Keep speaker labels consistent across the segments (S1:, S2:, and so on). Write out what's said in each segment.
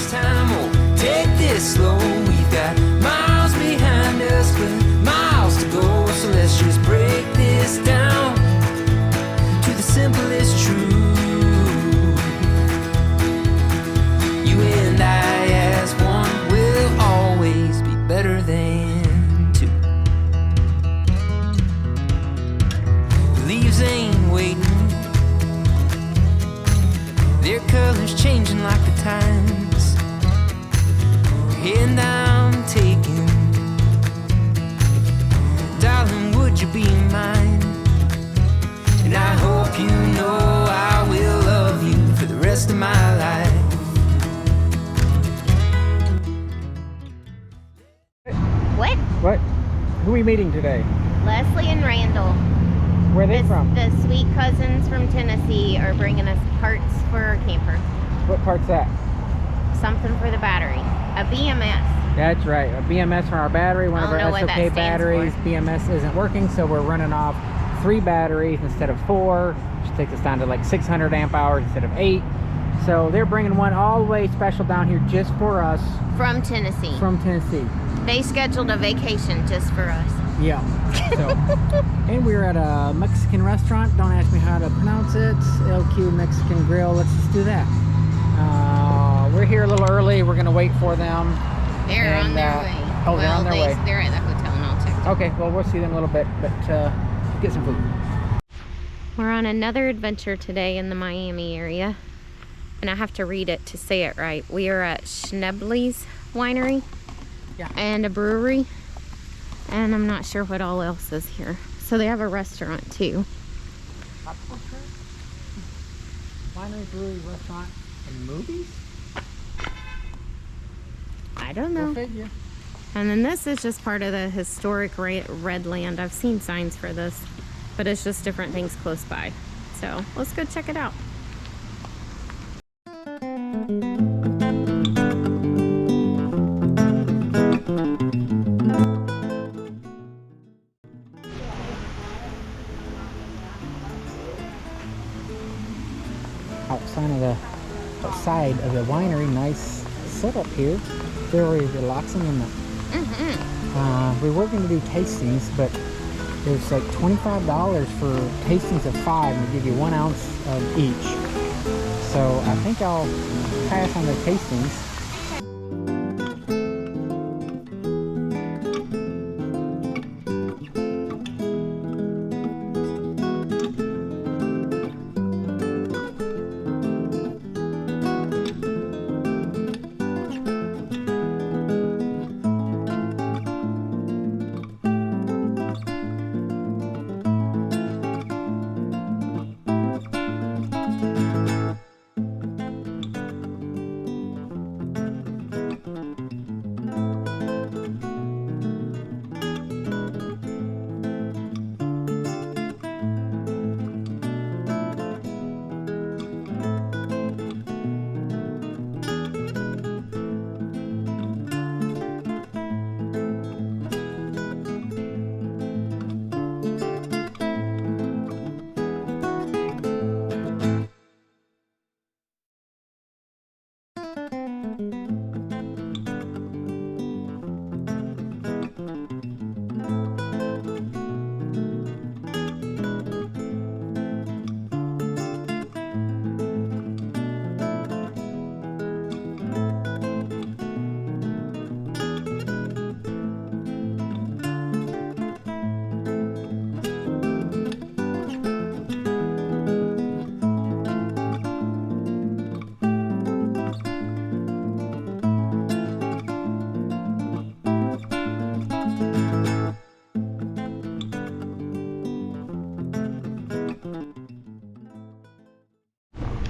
S1: this time or take this slow. We've got miles behind us, but miles to go. So let's just break this down to the simplest truth. You and I as one will always be better than two. The leaves ain't waiting, their colors changing like the times. And I'm taking, darling, would you be mine? And I hope you know I will love you for the rest of my life.
S2: What? Who are we meeting today?
S3: Leslie and Randall.
S2: Where are they from?
S3: The sweet cousins from Tennessee are bringing us parts for our camper.
S2: What part's that?
S3: Something for the battery. A BMS.
S2: That's right, a BMS for our battery. One of our
S3: what that
S2: SOK
S3: stands
S2: batteries.
S3: for.
S2: BMS isn't working, so we're running off 3 batteries instead of 4, which takes us down to like 600 amp hours instead of 8. So they're bringing one all the way special down here just for us.
S3: From Tennessee.
S2: From Tennessee.
S3: They scheduled a vacation just for us.
S2: Yeah. So, and we're at a Mexican restaurant. Don't ask me how to pronounce it. LQ Mexican Grill. Let's just do that. We're here a little early. We're gonna wait for them.
S3: They're on their way.
S2: Oh, they're on their way.
S3: They're at the hotel and I'll check them.
S2: Okay, well, we'll see them a little bit, but get some food.
S3: We're on another adventure today in the Miami area. And I have to read it to say it right. We are at Schnebley's Winery.
S2: Yeah.
S3: And a brewery. And I'm not sure what all else is here. So they have a restaurant too.
S2: Winery, brewery, restaurant, and movies?
S3: I don't know.
S2: Go figure.
S3: And then this is just part of the historic Red Land. I've seen signs for this, but it's just different things close by. So let's go check it out.
S2: Outside of the winery, nice setup here. Very relaxing in the. We were going to do tastings, but there's like $25 for tastings of 5, and they give you 1 ounce of each. So I think I'll pass on the tastings.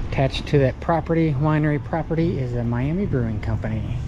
S2: Attached to that winery property, is a Miami Brewing Company.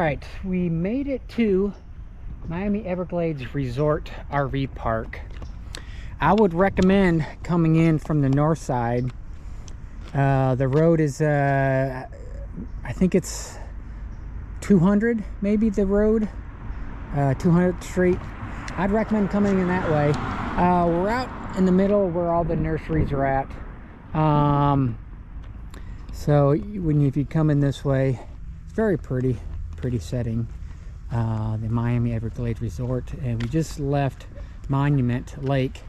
S2: right, we made it to Miami Everglades Resort RV Park. I would recommend coming in from the north side. The road is, I think it's 200, maybe the road, 200th Street. I'd recommend coming in that way. We're out in the middle where all the nurseries are at. So if you come in this way, it's very pretty setting. The Miami Everglades Resort, and we just left Monument Lake.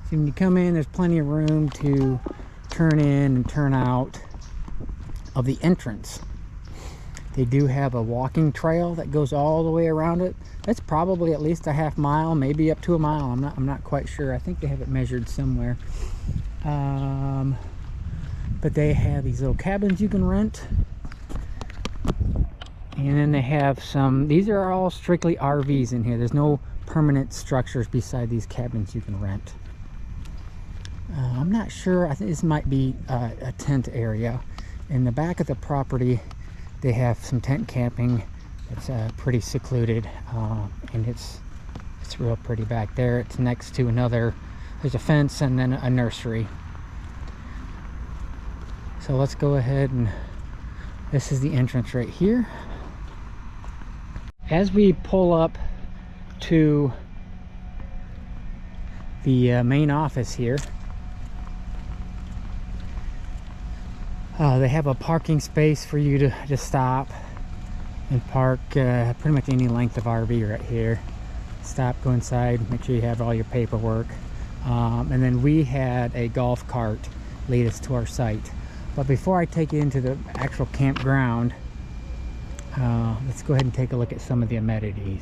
S2: So when you come in, there's plenty of room to turn in and turn out of the entrance. They do have a walking trail that goes all the way around it. That's probably at least a half mile, maybe up to a mile. I'm not quite sure. I think they have it measured somewhere. But they have these little cabins you can rent. And then they have some, these are all strictly RVs in here. There's no permanent structures beside these cabins you can rent. I'm not sure. I think this might be a tent area. In the back of the property, they have some tent camping. It's pretty secluded, and it's real pretty back there. It's next to another, there's a fence and then a nursery. So let's go ahead, and this is the entrance right here. As we pull up to the main office here, they have a parking space for you to stop and park pretty much any length of RV right here. Stop, go inside, make sure you have all your paperwork. And then we had a golf cart lead us to our site. But before I take you into the actual campground, let's go ahead and take a look at some of the amenities.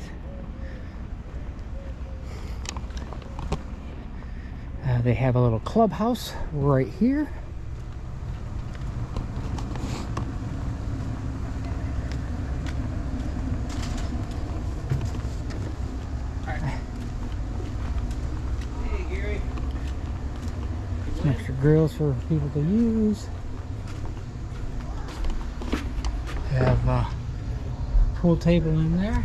S2: They have a little clubhouse right here. Some extra grills for people to use. Have a pool table in there.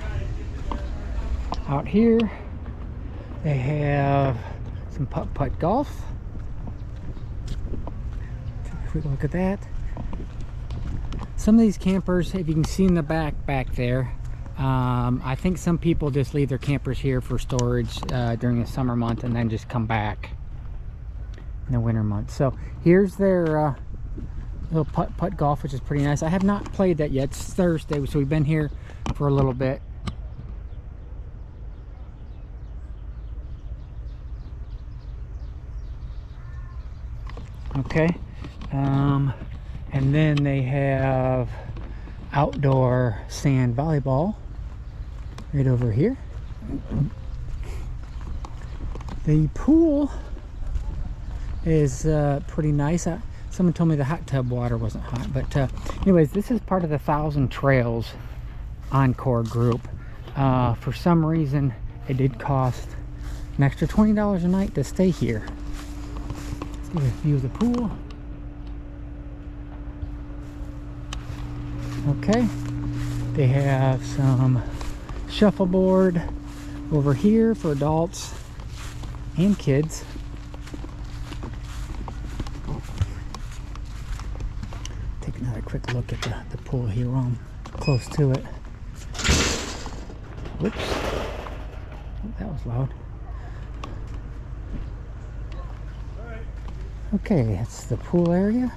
S2: Out here they have some putt-putt golf. Take a quick look at that. Some of these campers, if you can see in the back there, I think some people just leave their campers here for storage during the summer month and then just come back in the winter months. So here's their little putt-putt golf, which is pretty nice. I have not played that yet. It's Thursday, so we've been here for a little bit. Okay, and then they have outdoor sand volleyball right over here. The pool is pretty nice. Someone told me the hot tub water wasn't hot, but anyways, this is part of the 1,000 Trails Encore group. For some reason, it did cost an extra $20 a night to stay here. Let's get a view of the pool. Okay, they have some shuffleboard over here for adults and kids. Take another quick look at the pool here while I'm close to it. Whoops, oh, that was loud. Okay, that's the pool area.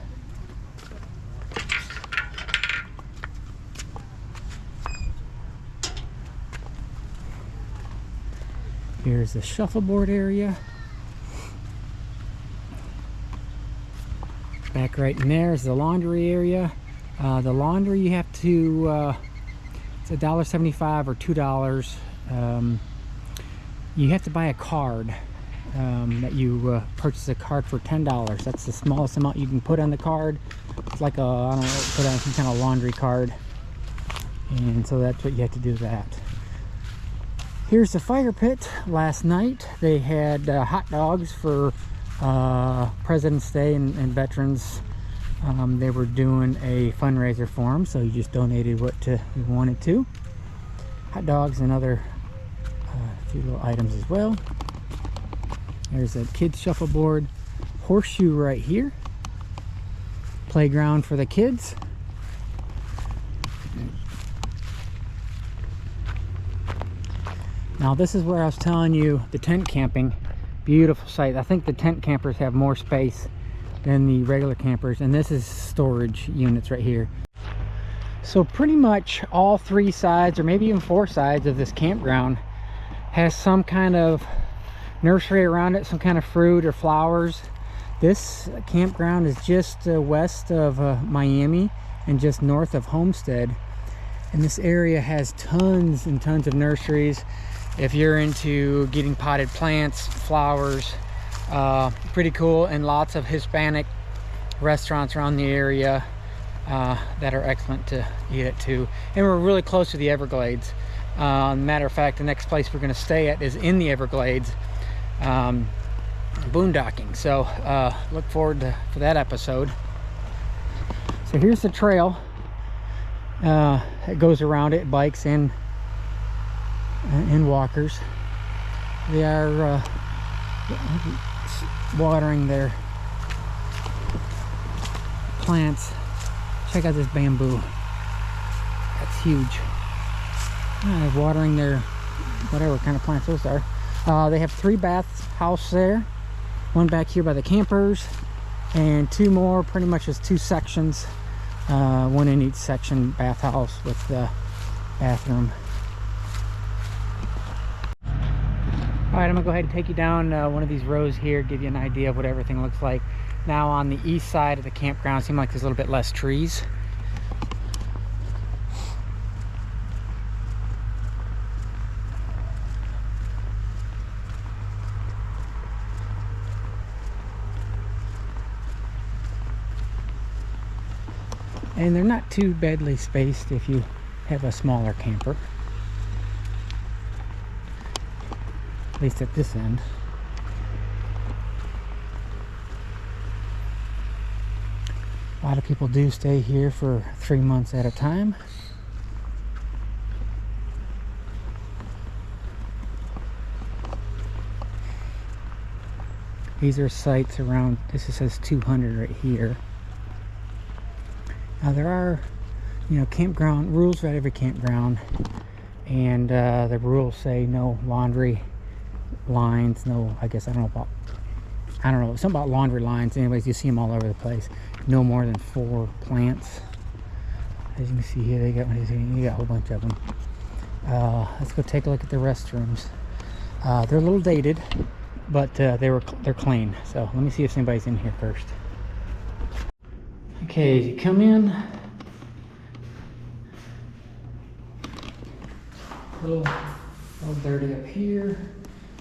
S2: Here's the shuffleboard area. Back right in there is the laundry area. The laundry you have to, it's $1.75 or $2. You have to buy a card that you purchase a card for $10. That's the smallest amount you can put on the card. It's like a, I don't know, put on some kind of laundry card. And so that's what you have to do that. Here's the fire pit. Last night they had hot dogs for President's Day and Veterans They were doing a fundraiser for them, so you just donated what you wanted to. Hot dogs and other few little items as well. There's a kids shuffleboard, horseshoe right here. Playground for the kids. Now this is where I was telling you the tent camping. Beautiful site. I think the tent campers have more space than the regular campers, and this is storage units right here. So pretty much all 3 sides, or maybe even 4 sides of this campground has some kind of nursery around it, some kind of fruit or flowers. This campground is just west of Miami and just north of Homestead, and this area has tons and tons of nurseries. If you're into getting potted plants, flowers, pretty cool, and lots of Hispanic restaurants around the area that are excellent to eat at too. And we're really close to the Everglades. Matter of fact, the next place we're going to stay at is in the Everglades, boondocking. So look forward for that episode. So here's the trail. It goes around it, bikes and walkers. They are watering their plants. Check out this bamboo. That's huge. Watering their whatever kind of plants those are. They have 3 bathhouses there. One back here by the campers, and 2 more, pretty much as 2 sections. One in each section, bathhouse with the bathroom. Alright, I'm going to go ahead and take you down one of these rows here, give you an idea of what everything looks like. Now on the east side of the campground, seems like there's a little bit less trees. And they're not too badly spaced if you have a smaller camper. At least at this end. A lot of people do stay here for 3 months at a time. These are sites around, this says 200 right here. Now there are, campground rules at every campground, and the rules say no laundry lines, no, I don't know, something about laundry lines. Anyways, you see them all over the place. No more than 4 plants. As you can see here, they got a whole bunch of them. Let's go take a look at the restrooms. They're a little dated, but they're clean. So let me see if anybody's in here first. Okay, as you come in, a little dirty up here,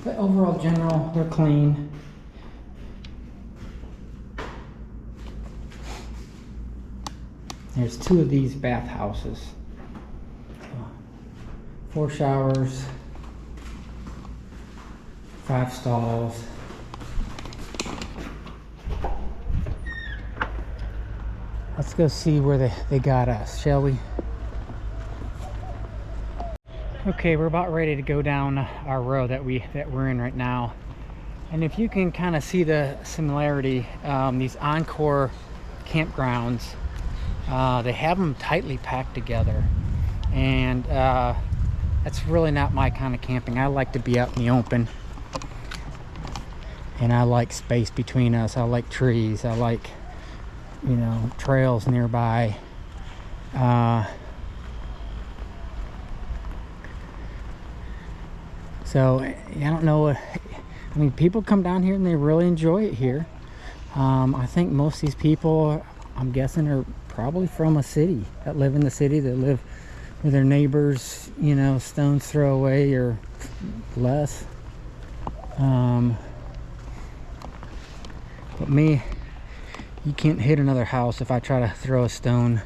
S2: but overall general, they're clean. There's 2 of these bathhouses. 4 showers, 5 stalls. Let's go see where they got us, shall we? Okay, we're about ready to go down our row that we're in right now. And if you can kind of see the similarity, these Encore campgrounds, they have them tightly packed together. And that's really not my kind of camping. I like to be out in the open. And I like space between us. I like trees. I like, trails nearby. So I don't know. People come down here and they really enjoy it here. I think most of these people, I'm guessing, are probably from a city, that live in the city, that live with their neighbors, stone's throw away or less. But me, you can't hit another house if I try to throw a stone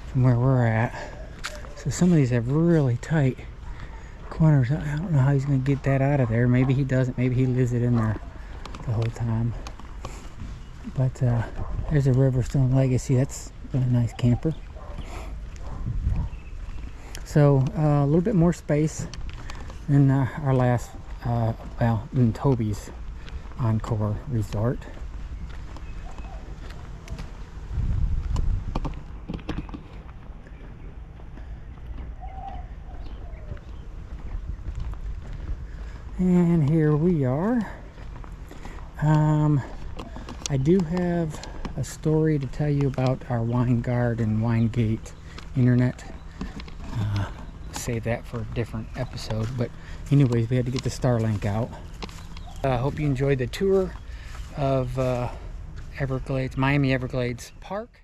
S2: from where we're at. So some of these have really tight corners. I don't know how he's going to get that out of there. Maybe he doesn't. Maybe he lives it in there the whole time. But There's a Riverstone Legacy. That's a nice camper. So a little bit more space than our last, well, in Toby's Encore resort. And here we are. I do have a story to tell you about our Wine Guard and Wine Gate internet. Save that for a different episode. But anyways, we had to get the Starlink out. I hope you enjoyed the tour of Everglades, Miami Everglades Park.